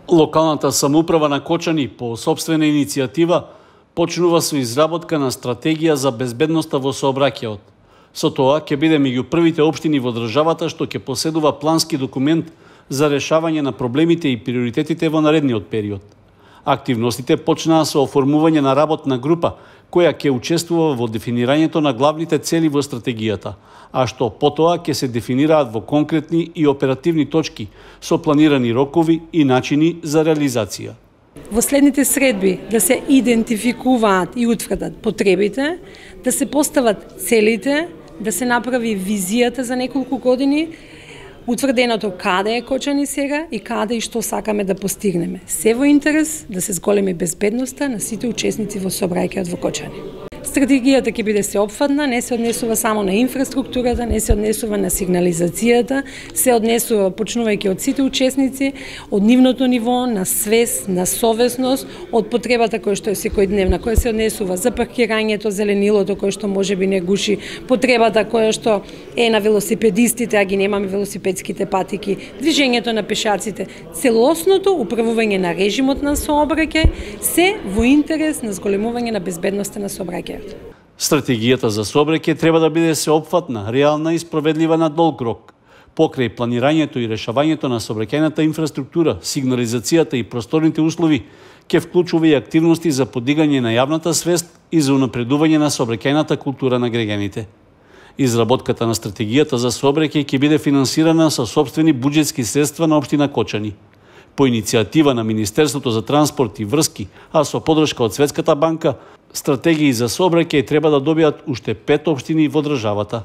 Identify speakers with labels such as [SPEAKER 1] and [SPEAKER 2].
[SPEAKER 1] Локалната самоуправа на Кочани по сопствена иницијатива почнува со изработка на стратегија за безбедноста во сообраќајот. Со тоа ќе биде меѓу првите општини во државата што ќе поседува плански документ за решавање на проблемите и приоритетите во наредниот период. Активностите почнаа со оформување на работна група која ќе учествува во дефинирањето на главните цели во стратегијата, а што потоа ќе се дефинираат во конкретни и оперативни точки со планирани рокови и начини за реализација.
[SPEAKER 2] Во следните средби да се идентификуваат и утврдат потребите, да се постават целите, да се направи визијата за неколку години, утврденото каде е Кочани сега и каде и што сакаме да постигнеме. Се во интерес да се зголеми безбедноста на сите учесници во сообраќајот во Кочани. Стратегијата ќе биде сеопфатна, не се однесува само на инфраструктурата, не се однесува на сигнализацијата, се однесува почнувајќи од сите учесници, од нивното ниво, на свест, на совесност, од потребата која што е секојдневна, која се однесува за паркирањето, зеленилото кој што можеби не гуши, потребата која што е на велосипедистите, а ги немаме велосипедските патики, движењето на пешаците, целосното управување на режимот на сообраќај, се во интерес на зголемување на безбедноста на сообраќајот.
[SPEAKER 1] Стратегијата за сообраќај треба да биде сеопфатна, реална и спроведлива на долг рок. Покрај планирањето и решавањето на сообраќајната инфраструктура, сигнализацијата и просторните услови, ќе вклучува и активности за подигање на јавната свест и за унапредување на сообраќајната култура на граѓаните. Изработката на стратегијата за сообраќај ќе биде финансирана со сопствени буџетски средства на општина Кочани. По иницијатива на Министерството за транспорт и врски, а со подршка од Светската банка, стратегии за сообраќај треба да добијат уште 5 општини во државата.